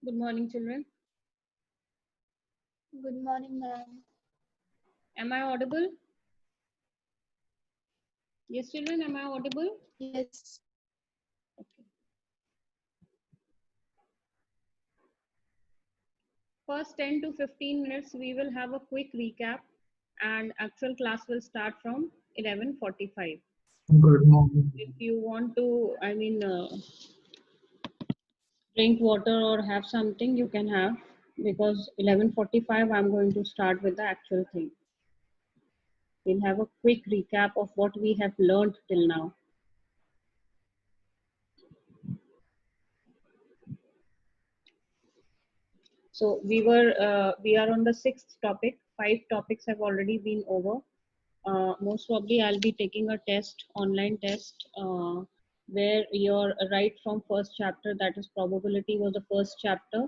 Good morning, children. Good morning, ma'am. Am I audible? Yes, children, am I audible? Yes. Okay. First 10 to 15 minutes, we will have a quick recap and actual class will start from 11:45. Good morning. If you want to, drink water or have something, you can have because 11:45, I'm going to start with the actual thing. We'll have a quick recap of what we have learned till now. So we are on the sixth topic. 5 topics have already been over. Most probably I'll be taking a test, online test, where your right from first chapter, that is probability, was the first chapter.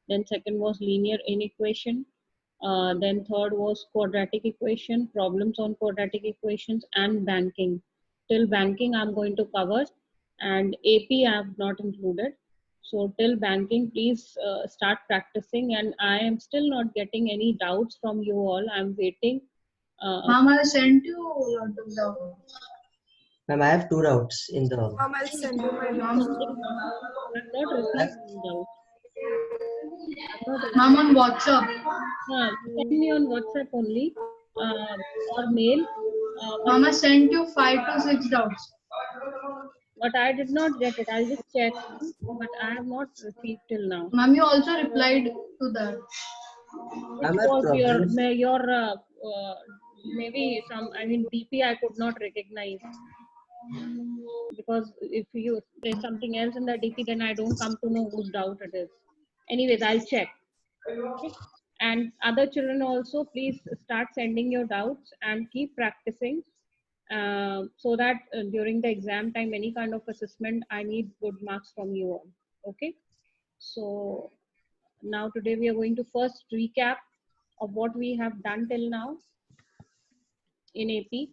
Then second was linear inequation. Then third was quadratic equation, problems on quadratic equations, and banking. Till banking I'm going to cover, and AP I have not included. So till banking, please start practicing. And I am still not getting any doubts from you all. I'm waiting. Ma'am, I sent you a lot of doubts. Ma'am, I have two routes in the. Mom, I'll send you my Ma'am, I've not received any doubts. I've not ma'am received. on WhatsApp. Send me on WhatsApp only or mail. Ma'am, I sent you 5 to 6 doubts. But I did not get it. I'll just check. But I have not received till now. Ma'am, you also replied to that. Which Ma'am, I have was problems. maybe some, DP I could not recognize. Because if you there's something else in the DP, then I don't come to know whose doubt it is. Anyways, I'll check. Okay? And other children also, please start sending your doubts and keep practicing, so that during the exam time, any kind of assessment, I need good marks from you all. Okay? So now today we are going to first recap of what we have done till now in AP.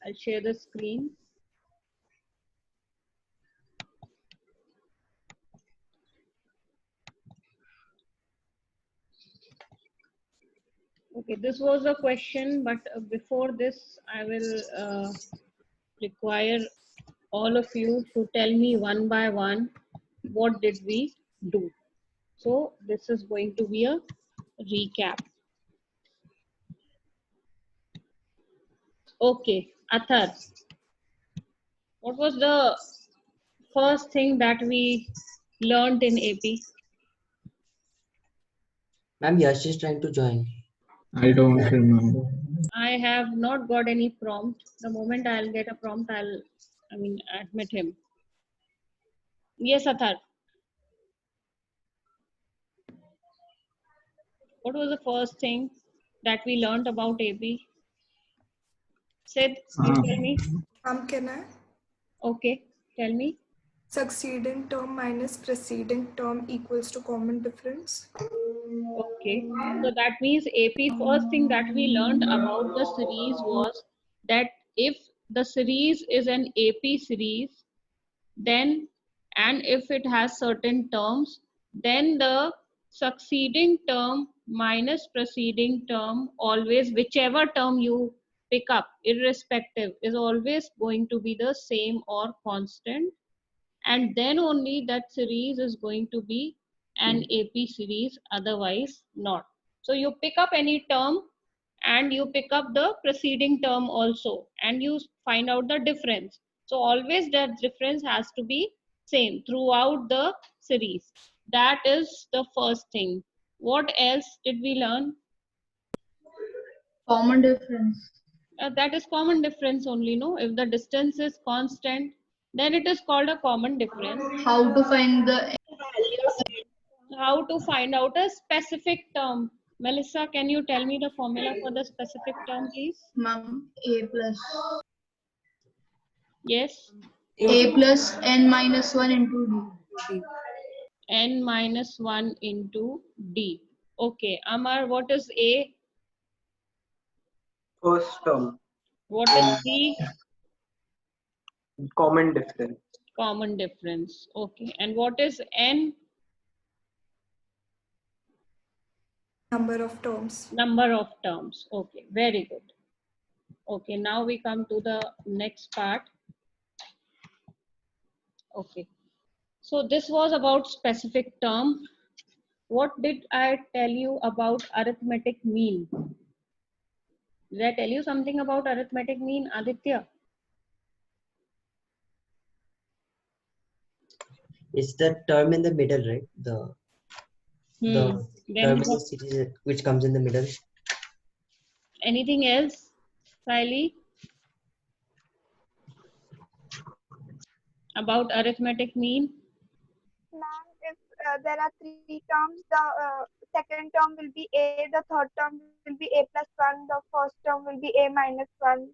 I'll share the screen. Okay, this was a question, but before this, I will require all of you to tell me one by one what did we do. So this is going to be a recap. Okay, Athar, what was the first thing that we learned in AP? Ma'am, Yash is trying to join. I don't remember. I have not got any prompt. The moment I'll get a prompt, I'll admit him. Yes, Athar. What was the first thing that we learned about AP? Sid, you tell me. Mom, can I? Okay, tell me. Succeeding term minus preceding term equals to common difference. Okay, so that means AP, first thing that we learned about the series was that if the series is an AP series, then, and if it has certain terms, then the succeeding term minus preceding term, always whichever term you pick up, irrespective, is always going to be the same or constant, and then only that series is going to be an AP series, otherwise not. So you pick up any term and you pick up the preceding term also, and you find out the difference. So always that difference has to be same throughout the series. That is the first thing. What else did we learn? Common difference. That is common difference only, no? If the distance is constant, then it is called a common difference. How to find the How to find out a specific term? Melissa, can you tell me the formula for the specific term, please? ma'am A plus Yes. A plus n minus 1 into D. N minus 1 into D. Okay. Amar, what is A? First term. What is D? Common difference. Common difference. Okay. And what is n? Number of terms. Number of terms. Okay, very good. Okay, now we come to the next part. Okay, so this was about specific term. What did I tell you about arithmetic mean? Did I tell you something about arithmetic mean, Aditya? It's the term in the middle, right? The Then term in what, the series which comes in the middle. anything else, Siley? About arithmetic mean? Ma'am, if there are three terms, the second term will be a, the third term will be a plus 1, the first term will be a minus 1.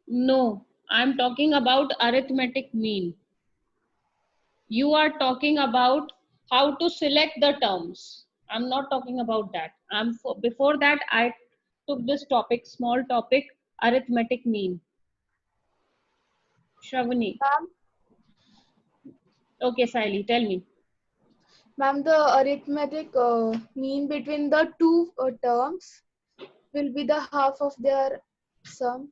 No, I'm talking about arithmetic mean. You are talking about how to select the terms. I'm not talking about that. Before that, I took this topic, small topic, arithmetic mean. Shravani. Ma'am, Okay, Siley, tell me. Ma'am, the arithmetic mean between the two terms will be the half of their sum.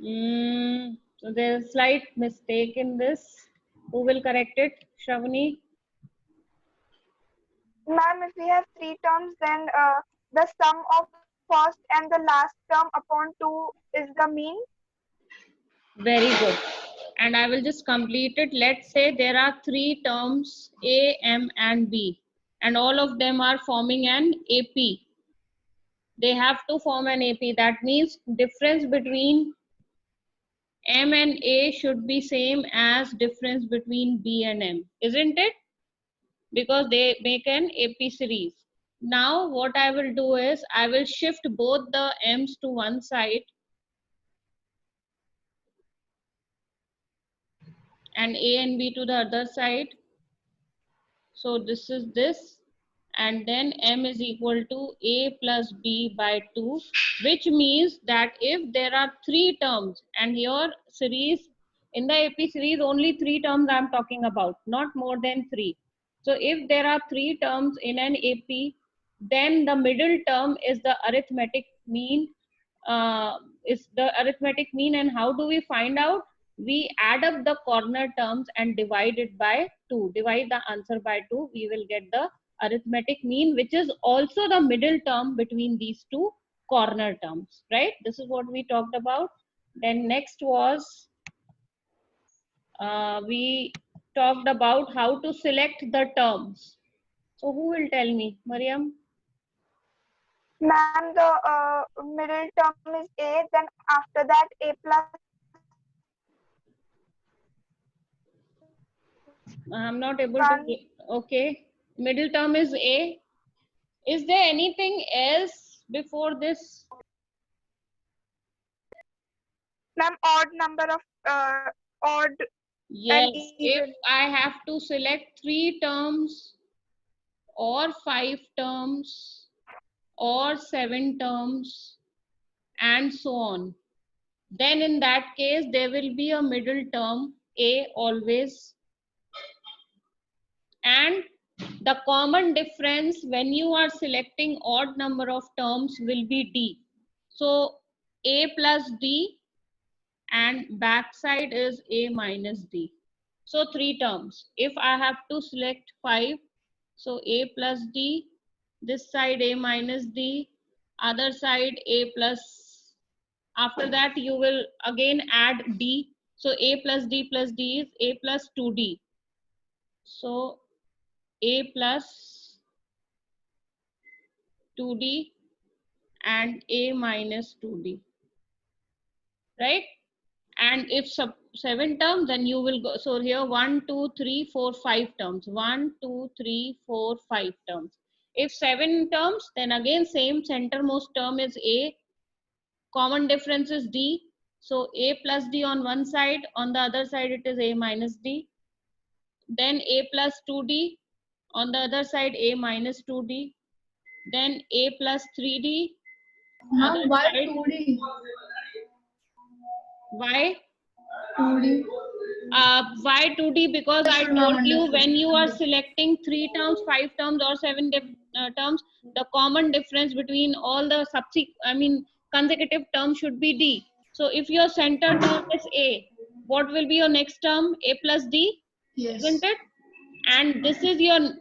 So there's a slight mistake in this. Who will correct it? Shravani? ma'am, if we have three terms, then the sum of first and the last term upon 2 is the mean. Very good. And I will just complete it. Let's say there are three terms A, M, and B, and all of them are forming an AP. They have to form an AP. That means difference between M and A should be same as difference between B and M, isn't it? Because they make an AP series. Now what I will do is I will shift both the M's to one side and A and B to the other side. So this is this, and then M is equal to A plus B by 2, which means that if there are three terms, and here series, in the AP series only three terms I'm talking about, not more than three. So if there are three terms in an AP, then the middle term is the arithmetic mean, and how do we find out? We add up the corner terms and divide it by 2. Divide the answer by 2, we will get the arithmetic mean, which is also the middle term between these two corner terms, right? This is what we talked about. Then next was, we talked about how to select the terms. So who will tell me? Mariam? Ma'am, the middle term is a, then after that a plus. I'm not able to get, okay. Middle term is A. Is there anything else before this? Ma'am, odd number of odd Yes, and if even. I have to select three terms or five terms or seven terms and so on, then in that case there will be a middle term A always, and the common difference when you are selecting odd number of terms will be D. So A plus D and backside is A minus D. So three terms. If I have to select 5, so A plus D, this side A minus D, other side A plus, after that you will again add D. So A plus D is A plus 2D. So A plus 2D and A minus 2D, right? And if seven terms, then you will go, so here 1 2 3 4 5 terms, 1 2 3 4 5 terms. If seven terms, then again same, centermost term is A, common difference is D, so A plus D on one side, on the other side it is A minus D, then A plus 2D, on the other side A minus 2D, then A plus 3D, other Ma'am, why side. 2D? Why? 2D. Why 2D? Because I Understood, ma'am, told you understood. when you are selecting 3 terms, 5 terms or 7 terms, the common difference between all the consecutive terms should be D. So if your center term is A, what will be your next term? A plus D, Yes. isn't it? And this is your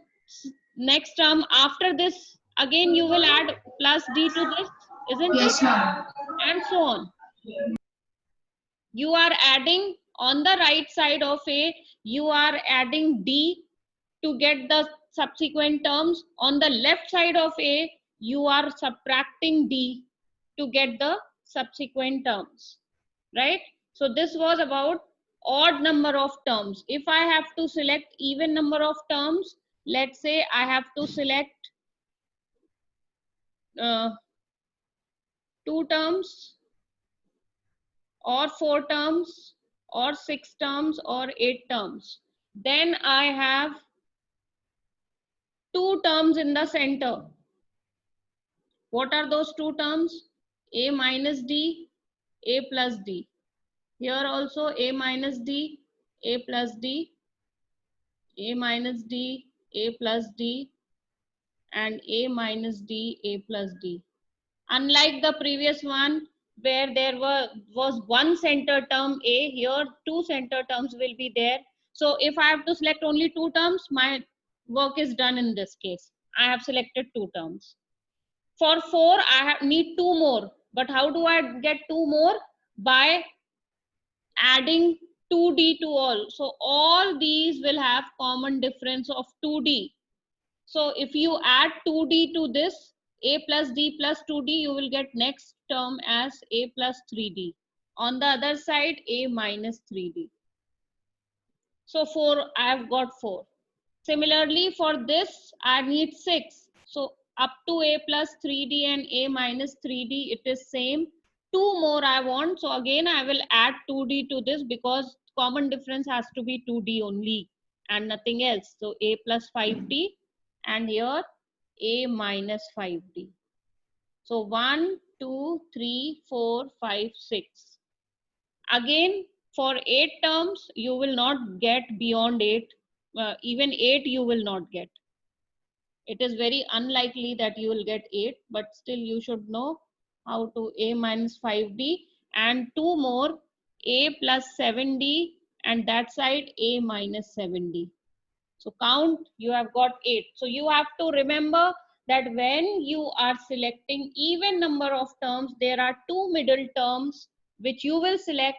next term. After this, again you will add plus D to this, isn't it? Yes, ma'am. And so on. You are adding on the right side of A, you are adding D to get the subsequent terms. On the left side of A, you are subtracting D to get the subsequent terms, right? So this was about odd number of terms. If I have to select even number of terms, let's say I have to select 2 terms or 4 terms or 6 terms or 8 terms. Then I have 2 terms in the center. What are those 2 terms? A minus D, A plus D. Here also A minus D, A plus D, A minus D, A plus D, and A minus D, A plus D. Unlike the previous one where there was one center term A, here 2 center terms will be there. So if I have to select only 2 terms, my work is done in this case. I have selected 2 terms. For 4, I need 2 more. But how do I get 2 more? By adding 2D to all. So all these will have common difference of 2D. So if you add 2D to this, A plus D plus 2D, you will get next term as A plus 3D. On the other side, A minus 3D. So 4, I have got 4. Similarly, for this, I need 6. So up to A plus 3D and A minus 3D, it is same. 2 more I want. So again, I will add 2D to this because common difference has to be 2D only and nothing else. So A plus 5D and here A minus 5D. So 1, 2, 3, 4, 5, 6. Again, for 8 terms, you will not get beyond 8. Even 8 you will not get. It is very unlikely that you will get 8, but still you should know how to A minus 5D and 2 more A plus 7D and that side A minus 7D. So count, you have got 8. So you have to remember that when you are selecting even number of terms, there are 2 middle terms which you will select.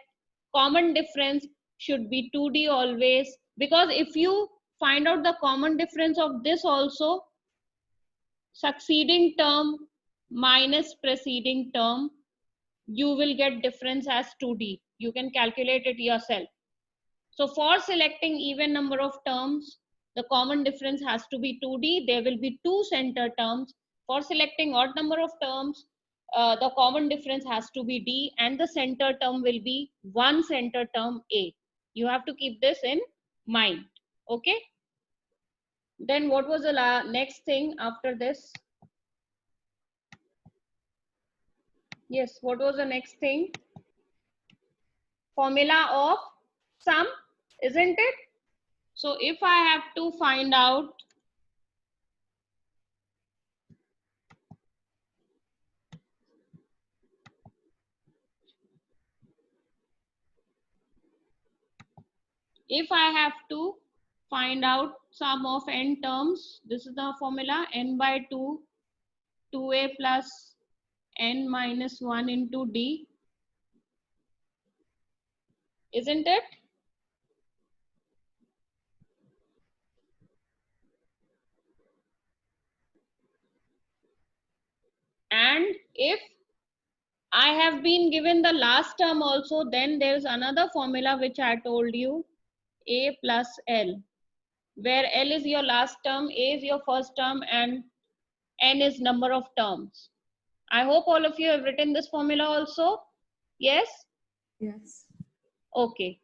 Common difference should be 2D always, because if you find out the common difference of this also, succeeding term minus preceding term, you will get difference as 2D. You can calculate it yourself. So for selecting even number of terms, the common difference has to be 2D. There will be 2 center terms. For selecting odd number of terms, the common difference has to be D and the center term will be 1 center term A. You have to keep this in mind. Okay. Then what was the next thing after this? Yes, what was the next thing? Formula of sum, isn't it? So if I have to find out sum of n terms, this is the formula, n by 2, 2a plus n minus 1 into d, isn't it? And if I have been given the last term also, then there is another formula which I told you, a plus l, where l is your last term, a is your first term, and n is number of terms. I hope all of you have written this formula also. Yes? Yes. Okay.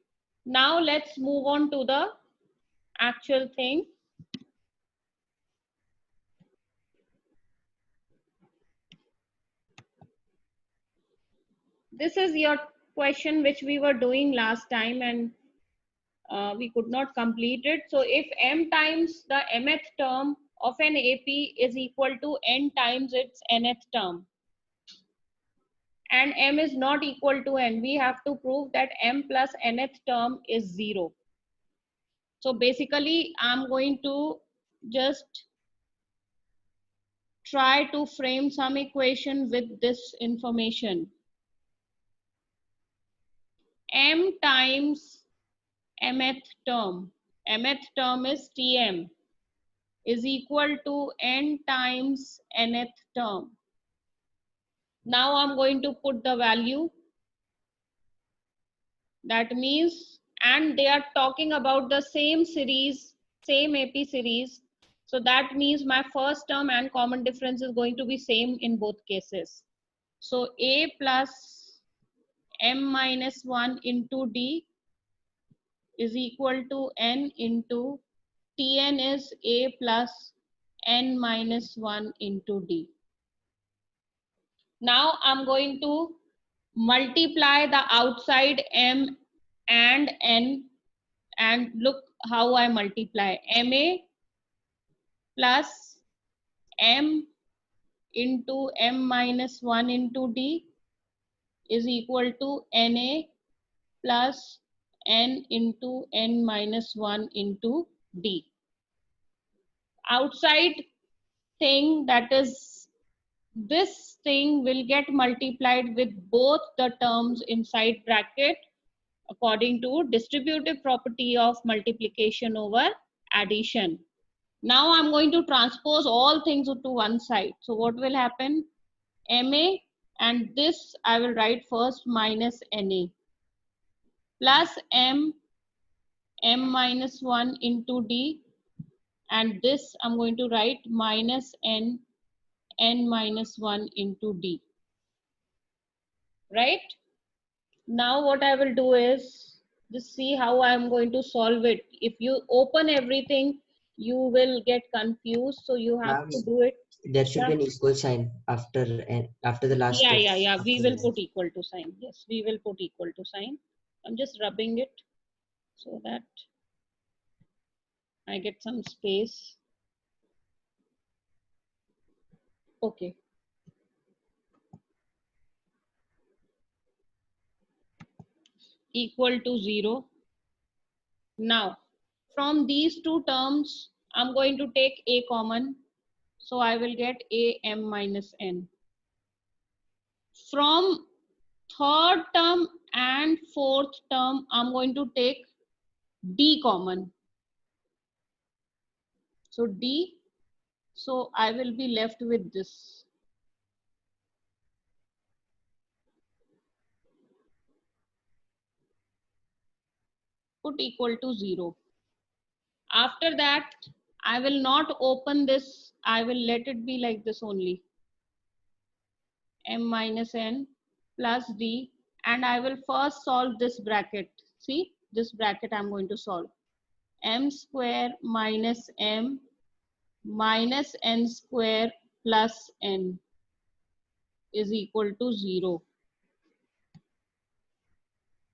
Now let's move on to the actual thing. This is your question which we were doing last time, and we could not complete it. So if m times the mth term of an AP is equal to n times its nth term, and m is not equal to n, we have to prove that m plus nth term is 0. So basically, I'm going to just try to frame some equation with this information. M times mth term is Tm, is equal to n times nth term. Now I'm going to put the value. That means, and they are talking about the same series, same AP series. So that means my first term and common difference is going to be same in both cases. So A plus m minus 1 into D is equal to n into Tn is A plus n minus 1 into D. Now I'm going to multiply the outside m and n, and look how I multiply. MA plus m into m minus 1 into D is equal to NA plus n into n minus 1 into D. Outside thing, that is this thing, will get multiplied with both the terms inside bracket according to distributive property of multiplication over addition. Now I'm going to transpose all things to one side. So what will happen? MA, and this I will write first, minus NA plus m minus 1 into D, and this I'm going to write minus n minus 1 into D. Right? Now what I will do is just see how I am going to solve it. If you open everything, you will get confused. So you have Ma'am, to do it. there should Yeah. be an equal sign after the last Yeah. after We the will line. put equal to sign. Yes, we will put equal to sign. I'm just rubbing it so that I get some space. Okay. Equal to 0. Now, from these two terms, I'm going to take a common. So I will get a m minus n. From third term and fourth term, I'm going to take D common. So D, so I will be left with this. Put equal to 0. After that, I will not open this. I will let it be like this only. M minus n plus D, and I will first solve this bracket. See, this bracket I'm going to solve. M square minus m minus n square plus n is equal to 0.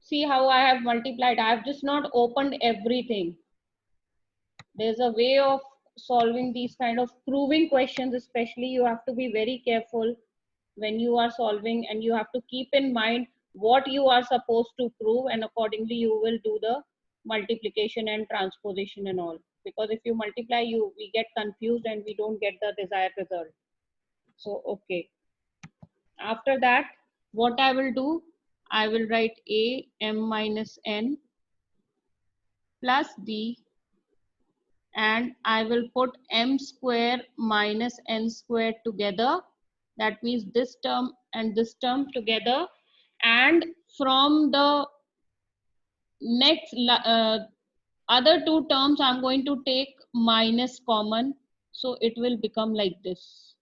See how I have multiplied. I have just not opened everything. There's a way of solving these kind of proving questions, especially you have to be very careful when you are solving, and you have to keep in mind what you are supposed to prove, and accordingly you will do the multiplication and transposition and all. Because if you multiply, we get confused and we don't get the desired result. So okay. After that, what I will do, I will write a m minus n plus D, and I will put m square minus n square together. That means this term and this term together. And from the next other two terms, I'm going to take minus common. So it will become like this.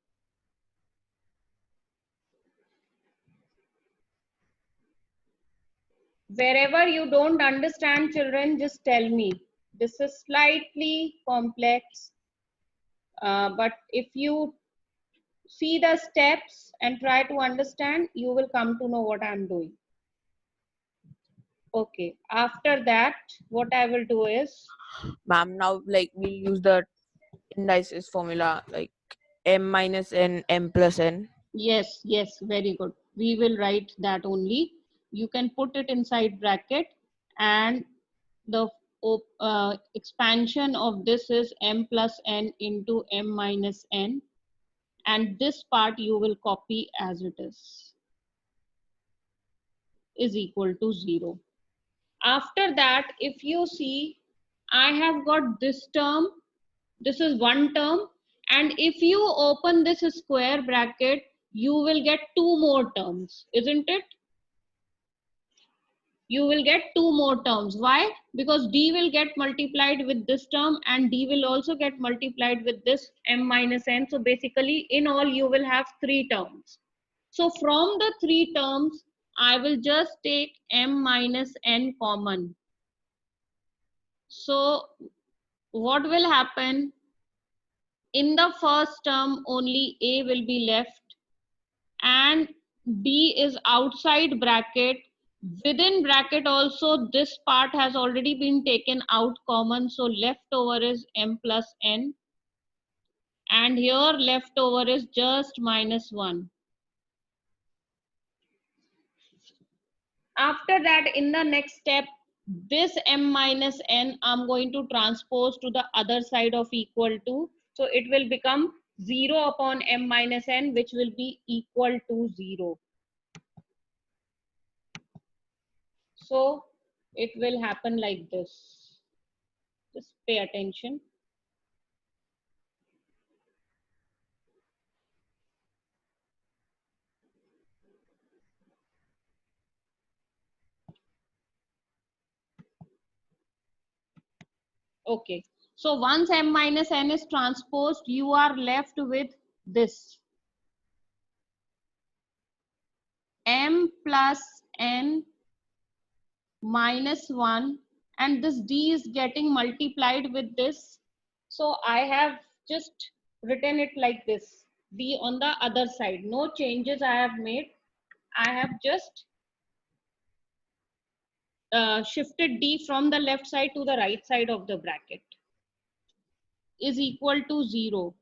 Wherever you don't understand, children, just tell me. This is slightly complex. But if you see the steps and try to understand, you will come to know what I'm doing. Okay, after that, what I will do is, Ma'am, now like we'll use the indices formula like m minus n, m plus n. yes, yes, very good. We will write that only. You can put it inside bracket, and the expansion of this is m plus n into m minus n, and this part you will copy as it is equal to 0. After that, if you see, I have got this term, this is one term, and if you open this square bracket, you will get two more terms, isn't it? You will get two more terms. Why? Because d will get multiplied with this term, and d will also get multiplied with this m minus n. So basically, in all, you will have three terms. So from the three terms, I will just take m minus n common. So what will happen? In the first term, only a will be left, and d is outside bracket. Within bracket also, this part has already been taken out common, so leftover is m plus n, and here leftover is just minus 1. After that, in the next step, this m minus n I'm going to transpose to the other side of equal to. So it will become 0 upon m minus n, which will be equal to 0. So it will happen like this. Just pay attention. Okay. So once m minus n is transposed, you are left with this. M plus n minus 1, and this d is getting multiplied with this. So I have just written it like this. D on the other side. No changes I have made. I have just shifted d from the left side to the right side of the bracket, is equal to 0.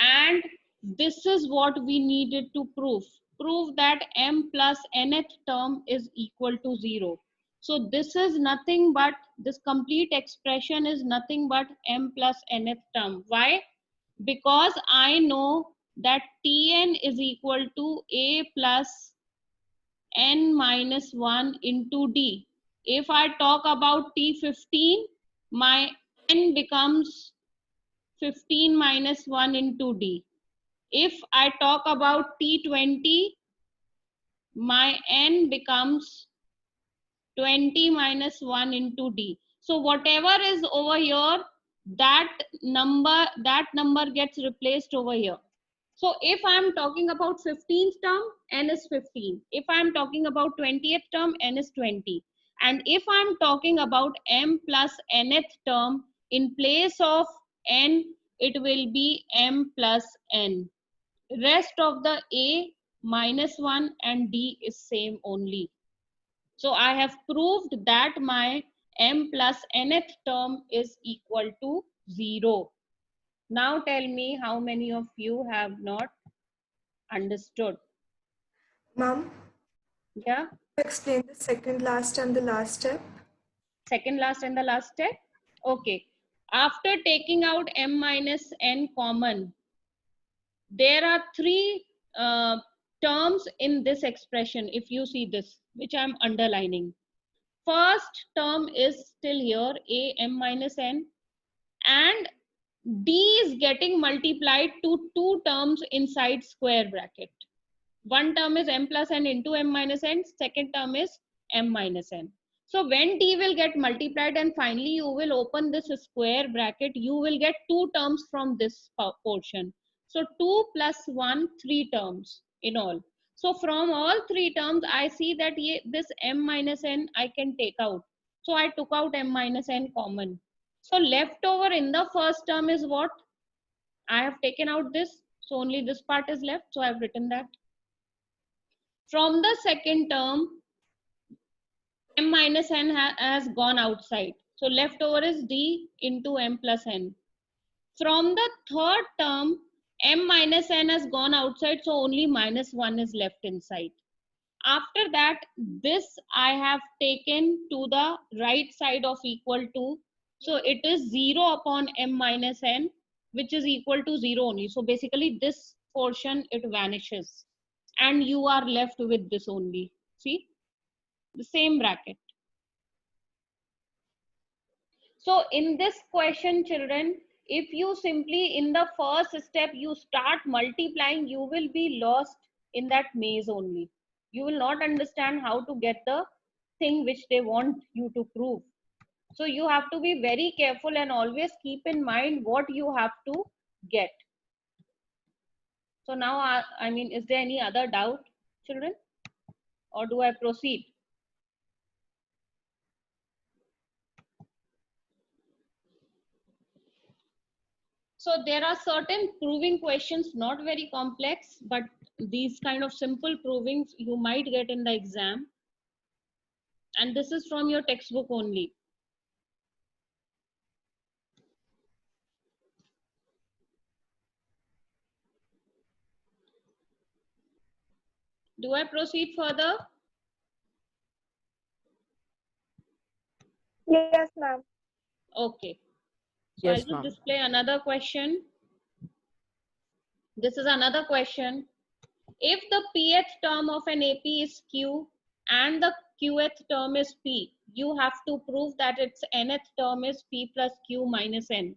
And this is what we needed to prove that m plus nth term is equal to 0. So this is nothing but, this complete expression is nothing but m plus nth term. Why? Because I know that Tn is equal to a plus n minus 1 into d. If I talk about T15, my n becomes 15 minus 1 into d. If I talk about T20, my n becomes 20 minus 1 into d. So whatever is over here, that number gets replaced over here. So if I'm talking about 15th term, n is 15. If I'm talking about 20th term, n is 20. And if I'm talking about m plus nth term, in place of n, it will be m plus n. Rest of the a minus 1 and d is same only. So I have proved that my m plus nth term is equal to 0. Now tell me how many of you have not understood. Ma'am, Yeah, explain the second last and the last step. second last and the last step. Okay, after taking out m minus n common, there are three terms in this expression. If you see this, which I'm underlining, first term is still here, a m minus n, and d is getting multiplied to two terms inside square bracket. One term is m plus n into m minus n, second term is m minus n. So when d will get multiplied and finally you will open this square bracket, you will get two terms from this portion. So 2 plus 1, 3 terms in all. So from all three terms, I see that this m minus n I can take out. So I took out m minus n common. So left over in the first term is what? I have taken out this. So only this part is left. So I've written that. From the second term, m minus n has gone outside. So left over is d into m plus n. From the third term, m minus n has gone outside. So only minus 1 is left inside. After that, this I have taken to the right side of equal to. So it is 0 upon m minus n, which is equal to 0 only. So basically this portion, it vanishes. And you are left with this only. See? The same bracket. So in this question, children, if you simply in the first step you start multiplying, you will be lost in that maze only. You will not understand how to get the thing which they want you to prove. So you have to be very careful and always keep in mind what you have to get. So now, I mean, is there any other doubt, children? Or do I proceed? So there are certain proving questions, not very complex, but these kind of simple provings you might get in the exam. And this is from your textbook only. Do I proceed further? Yes, ma'am. Okay. So Yes, I'll just ma'am. display another question. This is another question. If the pth term of an AP is Q and the qth term is P, you have to prove that its nth term is P plus Q minus N.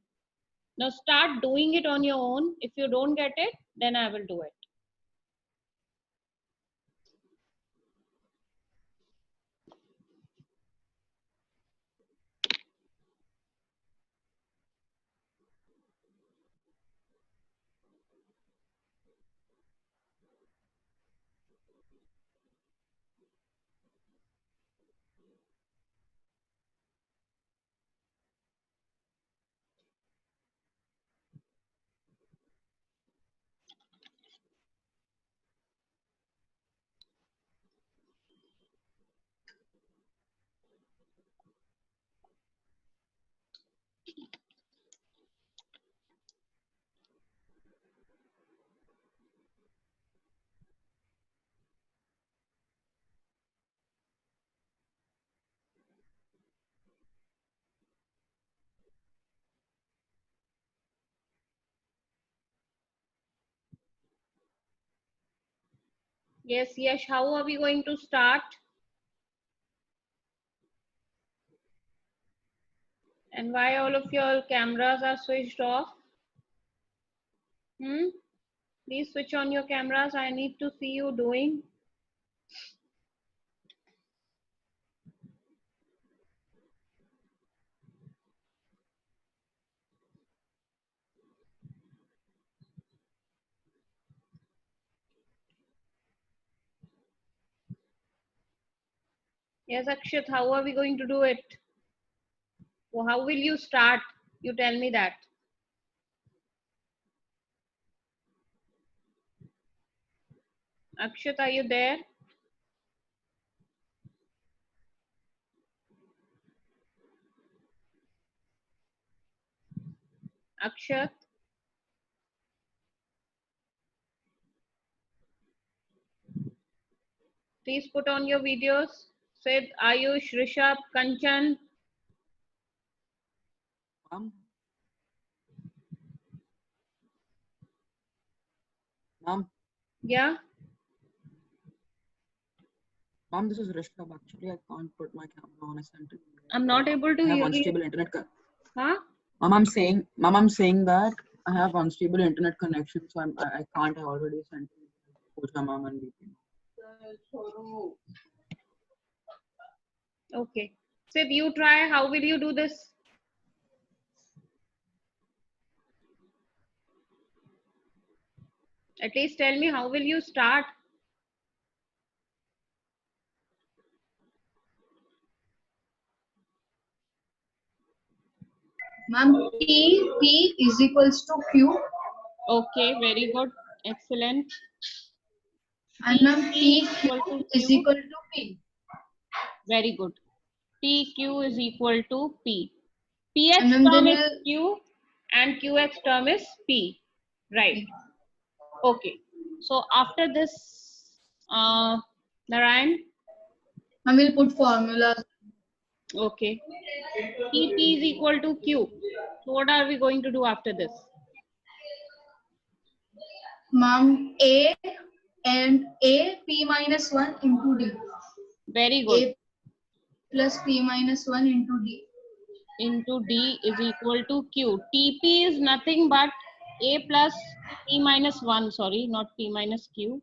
Now start doing it on your own. If you don't get it, then I will do it. Yes, Yash, how are we going to start? And why all of your cameras are switched off? Please switch on your cameras. I need to see you doing. Yes, Akshat, how are we going to do it? So how will you start? You tell me that. Akshat, are you there? Akshat? Please put on your videos. Sid, Ayush, Rishabh, Kanchan. Ma'am, ma'am, Yeah, ma'am, this is Rishabh. Actually, I can't put my camera on a center. I'm not able to I have hear you. unstable internet. Huh? Ma'am, I'm saying that I have unstable internet connection, so I can't. I already sent Pooja ma'am and VP. Okay. Sid, you try. How will you do this? At least tell me how will you start? Ma'am, P is equals to Q Okay, very good. Excellent. And ma'am, P is equal to is Q. equal to P. Very good. PQ is equal to P. PH And then term there is will Q and QH term is P. Right. Okay. So after this, Narayan, I will put formulas. okay. TP is equal to Q. So what are we going to do after this? Ma'am, A and A P minus 1 into D. Very good. A plus P minus 1 into D. Into D is equal to Q. TP is nothing but A plus P minus 1. Sorry, not P minus Q.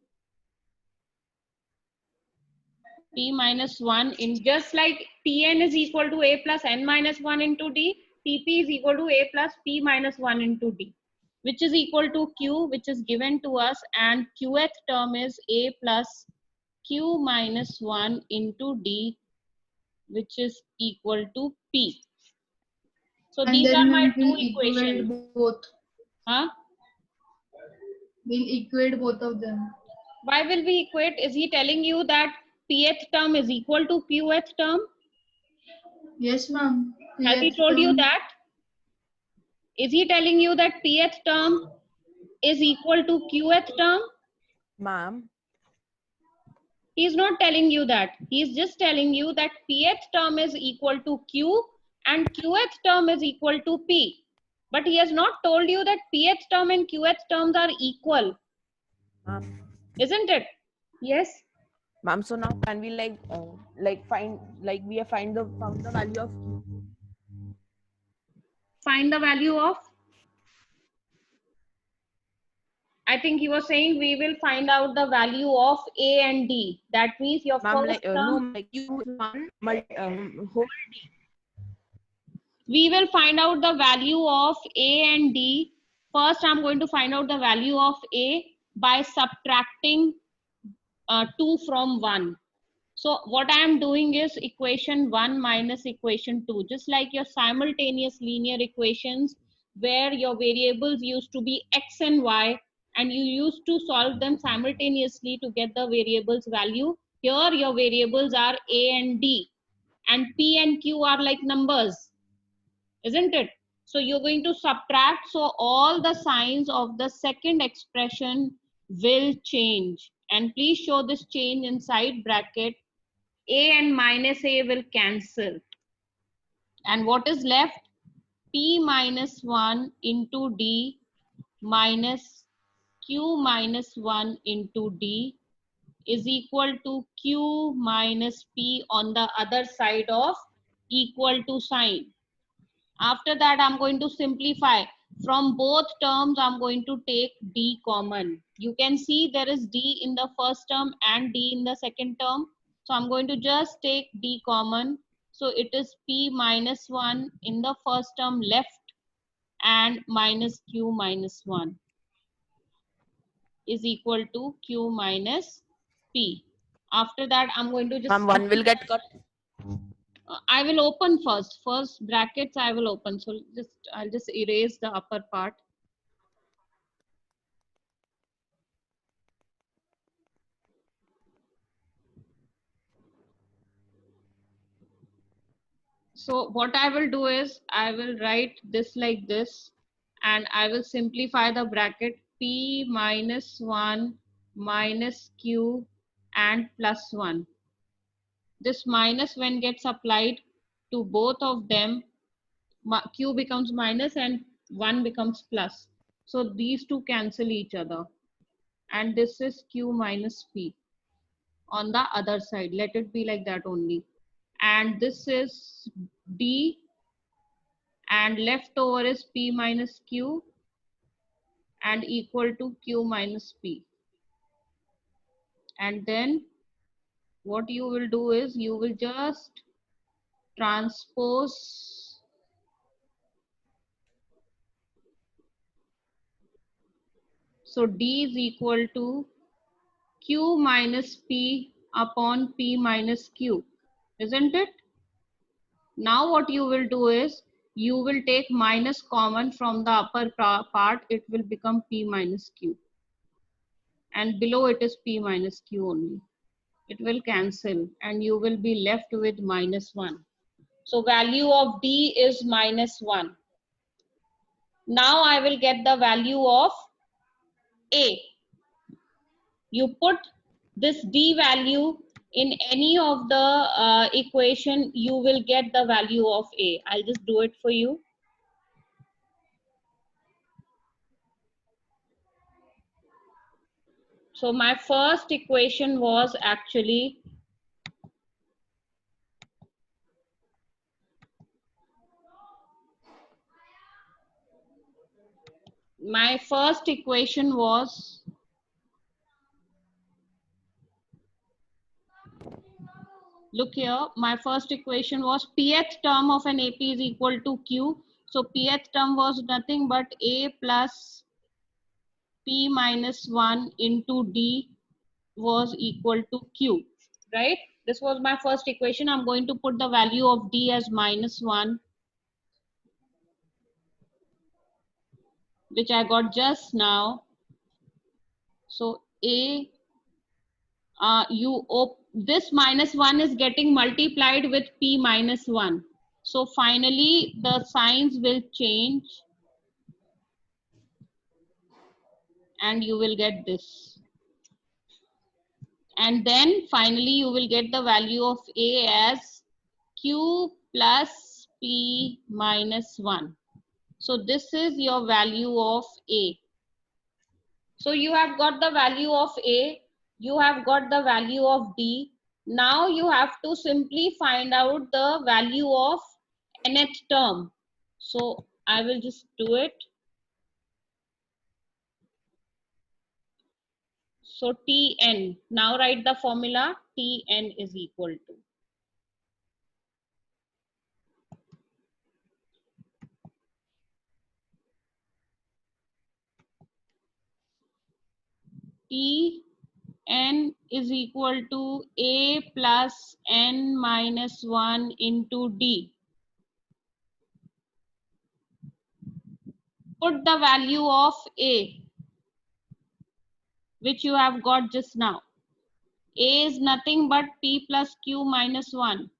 P minus 1 in just like Tn is equal to A plus N minus 1 into D, Tp is equal to A plus P minus 1 into D, which is equal to Q, which is given to us, and Qth term is A plus Q minus 1 into D, which is equal to P. So And these are then my ma'am, two we'll equate equations. both. Huh? We'll equate both of them. Why will we equate? Is he telling you that Pth term is equal to Qth term? Yes, ma'am. Has he told you that? Is he telling you that Pth term is equal to Qth term? Ma'am, He is not telling you that. He is just telling you that Pth term is equal to Q and Qth term is equal to P. But he has not told you that Pth term and Qth terms are equal. ma'am, Isn't it? Yes. ma'am. So now can we find we have found the value of Find the value of. I think he was saying we will find out the value of A and D. That means your ma'am first term. no Q is 1 whole D. We will find out the value of A and D. First, I'm going to find out the value of A by subtracting 2 from 1. So what I am doing is equation 1 minus equation 2. Just like your simultaneous linear equations where your variables used to be x and y and you used to solve them simultaneously to get the variables value. Here your variables are A and D and P and Q are like numbers. Isn't it? So you're going to subtract. So all the signs of the second expression will change. And please show this change inside bracket. A and minus A will cancel. And what is left? P minus 1 into D minus Q minus 1 into D is equal to Q minus P on the other side of equal to sign. After that, I'm going to simplify. From both terms, I'm going to take D common. You can see there is D in the first term and D in the second term. So I'm going to just take D common. So it is P minus 1 in the first term left and minus Q minus 1 is equal to Q minus P. After that, I'm going to just... Ma'am, 1 will get cut. I will open first brackets I will open. So I'll just erase the upper part. So what I will do is I will write this like this and I will simplify the bracket P minus 1 minus Q and plus 1. This minus when gets applied to both of them, Q becomes minus and 1 becomes plus. So these two cancel each other. And this is Q minus P on the other side. Let it be like that only. And this is D and left over is P minus Q and equal to Q minus P. And then what you will do is you will just transpose so D is equal to Q minus P upon P minus Q, isn't it? Now what you will do is you will take minus common from the upper part, it will become P minus Q. And below it is P minus Q only. It will cancel and you will be left with -1. So value of D is -1. Now I will get the value of A. You put this D value in any of the equation, you will get the value of A. I'll just do it for you. So my first equation was actually look here, my first equation was pth term of an AP is equal to Q. So pth term was nothing but A plus P minus 1 into D was equal to Q, right? This was my first equation. I'm going to put the value of D as -1, which I got just now. So A, this -1 is getting multiplied with P minus 1. So finally the signs will change and you will get this. And then finally you will get the value of A as Q plus P minus 1. So this is your value of A. So you have got the value of A, you have got the value of D. Now you have to simply find out the value of nth term. So I will just do it. So Tn, now write the formula. Tn is equal to Tn is equal to A plus n minus 1 into D. Put the value of A, which you have got just now. A is nothing but P plus Q minus 1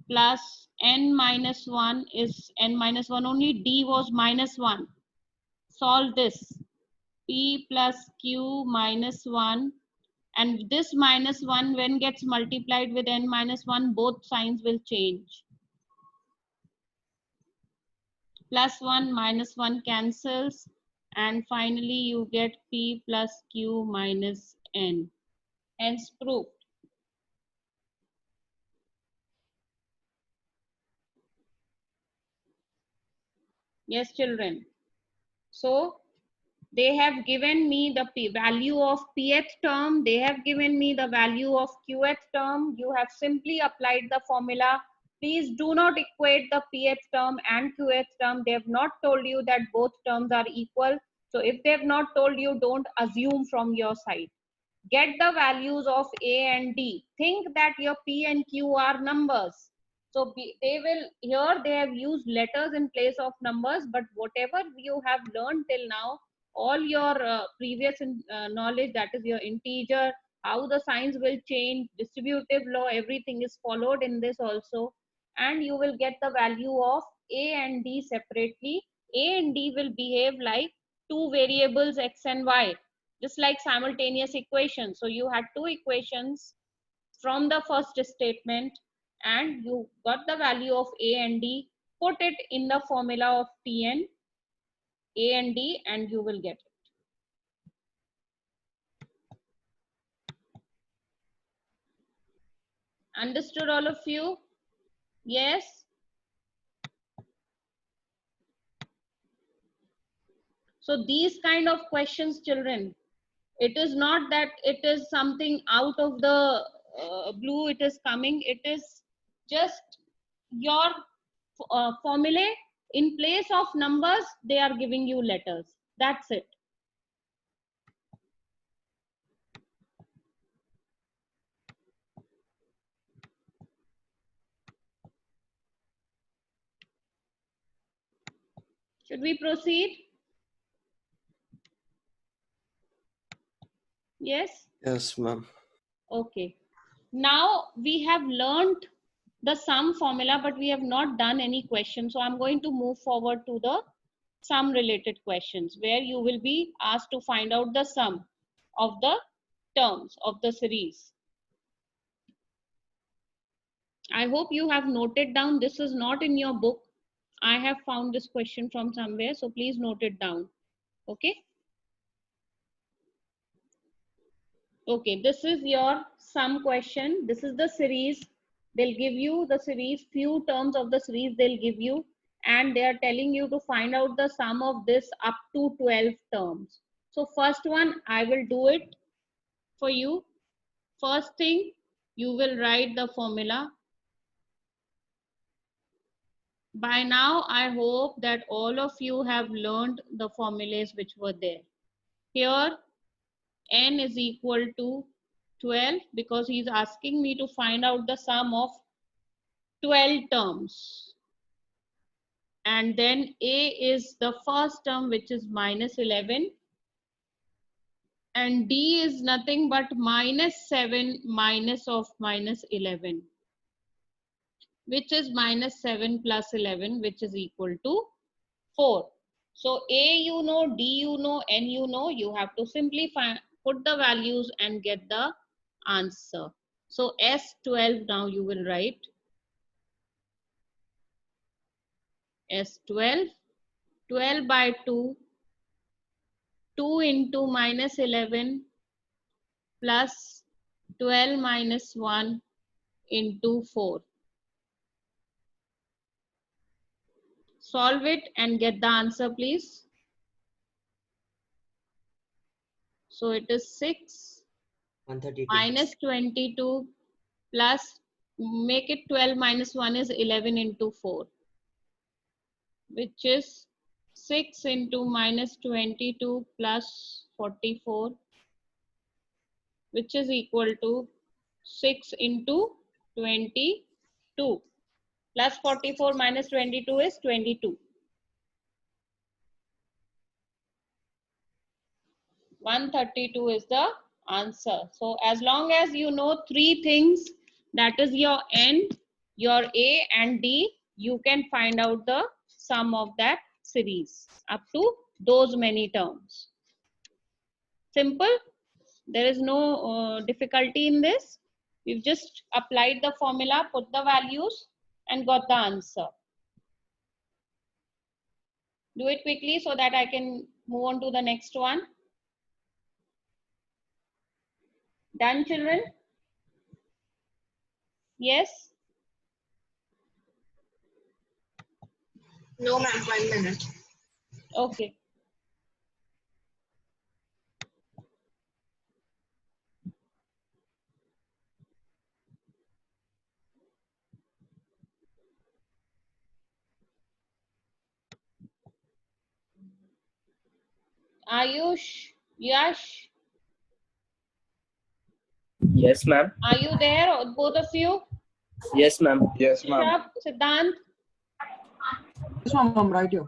plus n minus 1 is n minus 1 only. D was -1. Solve this. P plus Q minus 1, and this -1 when gets multiplied with n minus 1, both signs will change. +1 -1 cancels, and finally you get P plus Q minus n. Hence proved. Yes, children. So they have given me the value of pth term, they have given me the value of qth term. You have simply applied the formula. Please do not equate the pth term and qth term. They have not told you that both terms are equal. So if they have not told you, don't assume from your side. Get the values of A and D. Think that your P and Q are numbers. So they will, here they have used letters in place of numbers, but whatever you have learned till now, all your previous knowledge, that is your integer, how the signs will change, distributive law, everything is followed in this also. And you will get the value of A and D separately. A and D will behave like two variables X and Y, just like simultaneous equations. So you had two equations from the first statement and you got the value of A and D, put it in the formula of Tn, A and D, and you will get it. Understood all of you? Yes? So these kind of questions, children, it is not that it is something out of the blue it is coming. It is just your formulae. In place of numbers, they are giving you letters. That's it. Should we proceed? Yes? Yes, ma'am. Okay. Now we have learned the sum formula, but we have not done any questions. So I'm going to move forward to the sum related questions where you will be asked to find out the sum of the terms of the series. I hope you have noted down. This is not in your book. I have found this question from somewhere, so please note it down. Okay. Okay, this is your sum question. This is the series. They'll give you the series, few terms of the series they'll give you, and they are telling you to find out the sum of this up to 12 terms. So first one, I will do it for you. First thing, you will write the formula. By now, I hope that all of you have learned the formulas which were there. Here, n is equal to 12 because he's asking me to find out the sum of 12 terms. And then a is the first term, which is minus 11. And d is nothing but minus 7 minus of minus 11, which is minus 7 plus 11, which is equal to 4. So a you know, d you know, n you know. You have to simply put the values and get the answer. So S12 now you will write. S12, 12 by 2, 2 into minus 11 plus 12 minus 1 into 4. Solve it and get the answer, please. So it is 6 132. minus 22 plus, make it 12 minus 1 is 11 into 4, which is 6 into minus 22 plus 44, which is equal to 6 into 22 plus 44 minus 22 is 22. 132 is the answer. So as long as you know three things, that is your n, your a and d, you can find out the sum of that series up to those many terms. Simple. There is no difficulty in this. We've just applied the formula, put the values and got the answer. Do it quickly so that I can move on to the next one. Done, children? Yes? No, ma'am, 1 minute. Okay. Ayush, Yash, Yes, ma'am. are you there, both of you? Yes, ma'am. Yes, ma'am. Rishabh, Siddhant? Yes, ma'am, I'm right here.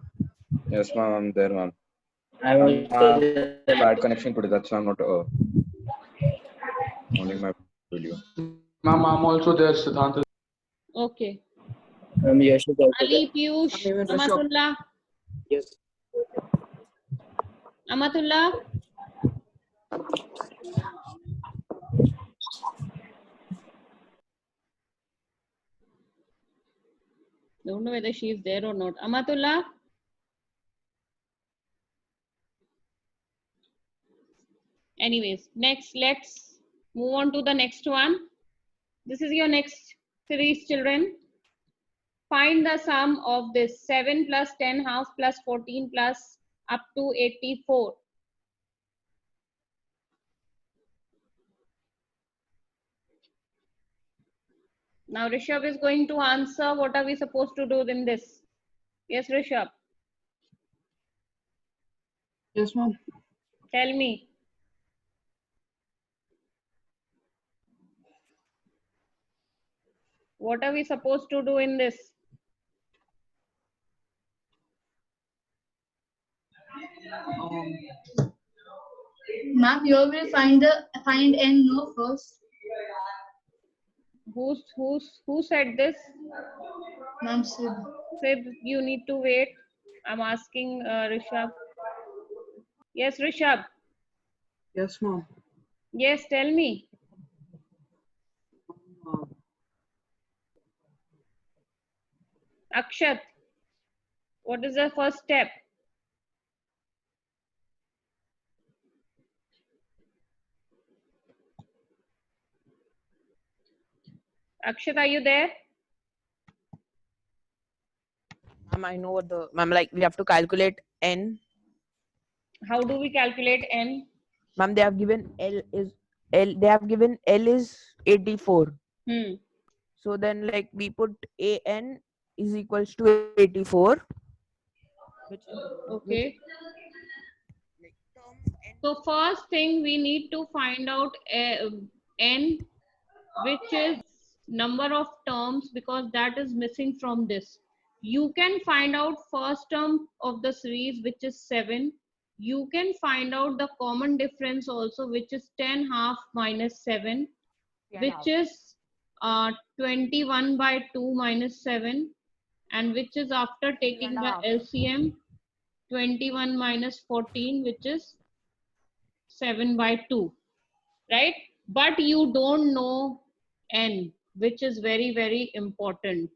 Yes, ma'am. I'm there, ma'am. I'm also there. Bad connection today. That's why I'm not owning my video. Ma'am, I'm also there, Siddhant. Okay. Yash is also there. Ali, Piyush, Even Rishabh. Amatullah, Yes. Amatullah? Don't know whether she is there or not. Amatullah? Anyways, next, let's move on to the next one. This is your next series, children. Find the sum of this 7 plus 10 half plus 14 plus up to 84. Now Rishabh is going to answer. What are we supposed to do in this? Yes, Rishabh. Yes, ma'am. Tell me. What are we supposed to do in this? ma'am. Ma'am, you will find n no first. Who said this? Ma'am, Sid. Sid, you need to wait. I'm asking Rishabh. Yes, Rishabh. Yes, ma'am. Yes, tell me. Akshat, what is the first step? Akshat, are you there? Ma'am, I know what the ma'am, like we have to calculate n. How do we calculate n? Ma'am, they have given they have given L is 84. Hmm. So then like we put an is equals to 84. Which is Okay. So first thing we need to find out n, which is number of terms, because that is missing from this. You can find out first term of the series, which is 7. You can find out the common difference also, which is 10 half minus 7, which is 21 by 2 minus 7, and which is after taking the LCM 21 minus 14, which is 7 by 2, right? But you don't know n, which is very, very important.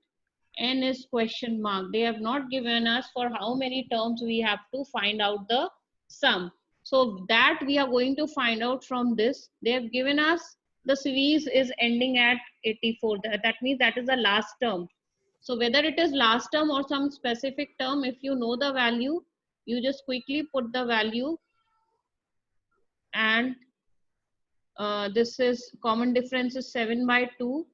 N is question mark. They have not given us for how many terms we have to find out the sum. So that we are going to find out from this. They have given us the series is ending at 84. That means that is the last term. So whether it is last term or some specific term, if you know the value, you just quickly put the value, and this is common difference is 7 by 2,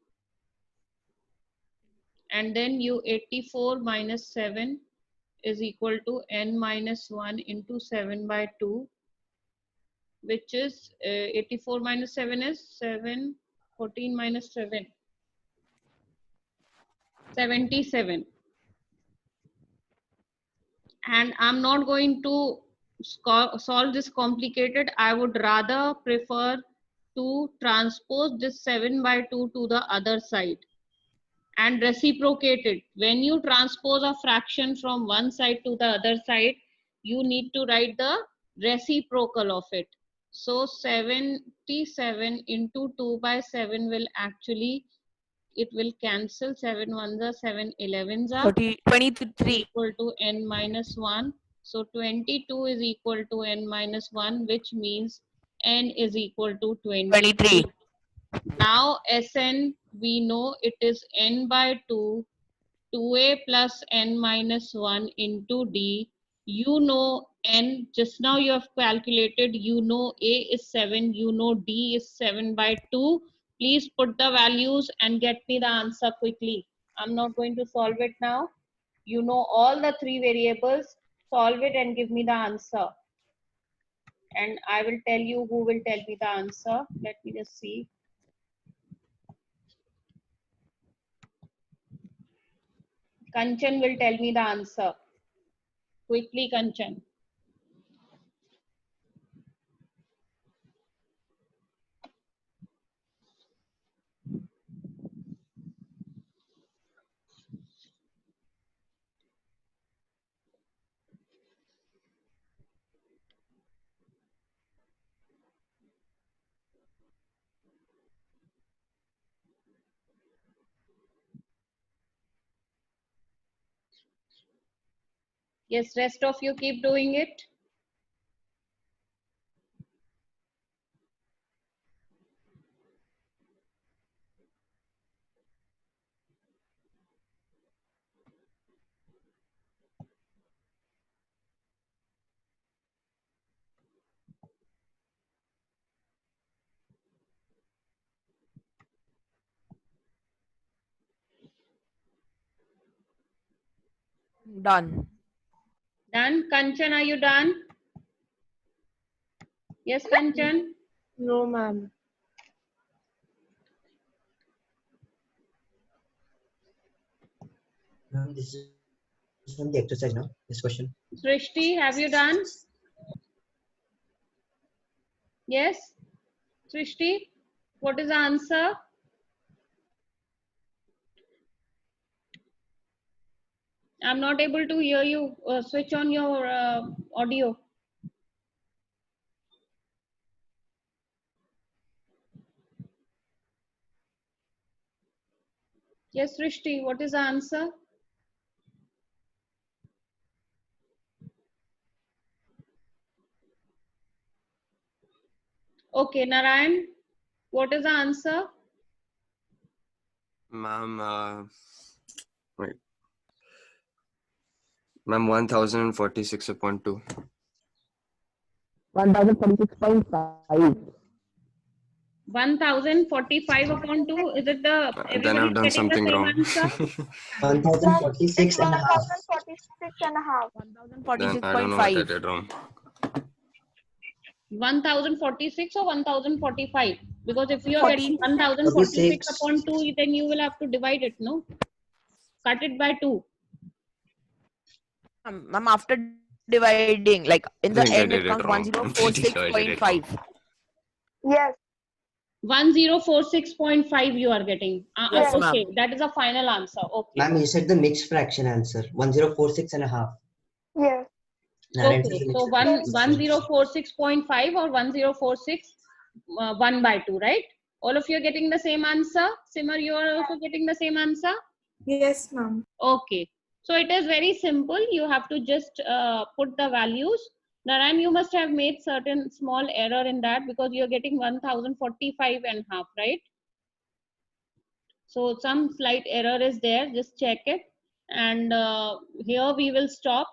and then you 84 minus 7 is equal to n minus 1 into 7 by 2, which is 84 minus 7 is 7, 14 minus 7, 77. And I'm not going to solve this complicated. I would rather prefer to transpose this 7 by 2 to the other side and reciprocate it. When you transpose a fraction from one side to the other side, you need to write the reciprocal of it. So 77 into 2 by 7 will actually, it will cancel. 7 ones are 7 11s are 23 equal to n minus 1. So 22 is equal to n minus 1, which means n is equal to 23. Now Sn, we know it is n by 2, 2a plus n minus 1 into d. You know n, just now you have calculated, you know a is 7, you know d is 7 by 2. Please put the values and get me the answer quickly. I'm not going to solve it now. You know all the three variables. Solve it and give me the answer. And I will tell you who will tell me the answer. Let me just see. Kanchan will tell me the answer. Quickly, Kanchan. Yes, rest of you keep doing it. Done. Done? Kanchan, are you done? Yes, Kanchan? No, ma'am. This is from the exercise now. This question. Srishti, have you done? Yes, Srishti, what is the answer? I'm not able to hear you. Switch on your audio. Yes, Srishti, what is the answer? Okay, Narayan, what is the answer? Ma'am, wait. Ma'am, 1046 upon 2. 1046.5. 1045 upon 2. Is it the Then I've everybody done getting the something same wrong. answer? 1046 and a half. 1046 and a half. Then I don't know what I did wrong. 1046 or 1045? Because if you are getting 46. 1046 upon 2, then you will have to divide it, no? Cut it by 2. Ma'am, after dividing, like in the I think I end, did it it comes wrong. I'm pretty sure I did it wrong. 1046.5. Yes. 1046.5 you are getting. Yes, ma'am. Okay, that is a final answer. Okay. Ma'am, you said the mixed fraction answer. 1046 and a half. Yes. Narayan said Okay, the so mixed fraction. 1046.5 or 1046 1 by 2, right? All of you are getting the same answer. Simar, you are also getting the same answer. Yes, ma'am. Okay, so it is very simple. You have to just put the values. Narayan, you must have made certain small error in that because you are getting 1045 and half, right? So some slight error is there. Just check it. And here we will stop.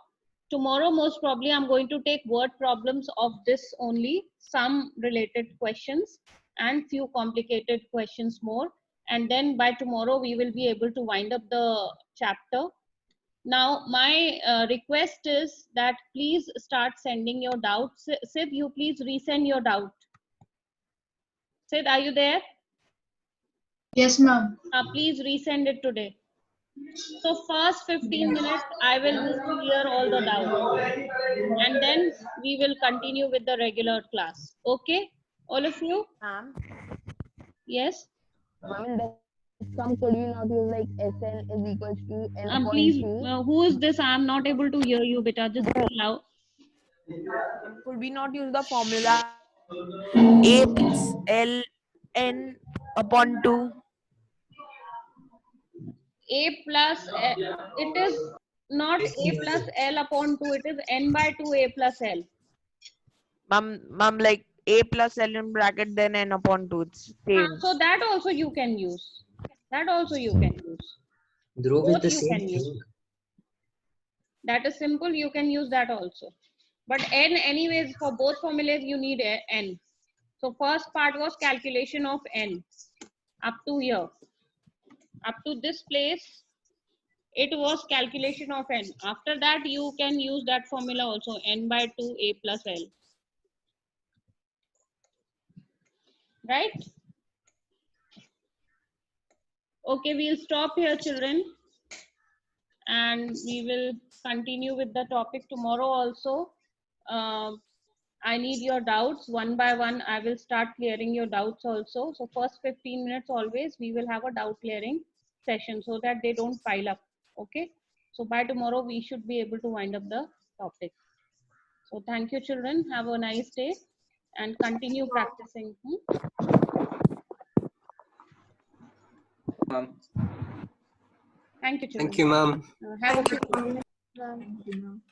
Tomorrow, most probably, I'm going to take word problems of this only, some related questions and few complicated questions more. And then by tomorrow, we will be able to wind up the chapter. Now, my request is that please start sending your doubts. Sid, you please resend your doubt. Sid, are you there? Yes, ma'am. Please resend it today. So first 15 minutes, I will just clear all the doubts. And then we will continue with the regular class. Okay? All of you? Ma'am. Yes? Ma'am, in this sum, could we not use like Sn is equals to n upon Please, 2? who is this? I am not able to hear you, beta. Just speak loud. Could we not use the formula A plus L n upon 2? A plus, it is not A plus L upon 2. It is n by 2 A plus L. Ma'am, like A plus L in bracket, then n upon 2. It's same. So that also you can use. That also you can use. Dhruv is Both the you same can use. thing. That is simple. You can use that also. But n, anyways, for both formulas, you need n. So first part was calculation of n up to here. Up to this place, it was calculation of n. After that, you can use that formula also, n by 2 a plus l. Right? Okay, we'll stop here, children. And we will continue with the topic tomorrow also. I need your doubts one by one. I will start clearing your doubts also. So first 15 minutes always we will have a doubt clearing session so that they don't pile up. Okay. So by tomorrow we should be able to wind up the topic. So thank you, children. Have a nice day and continue practicing. Thank you, children. Thank you, ma'am. Have a good day. Thank you, ma'am.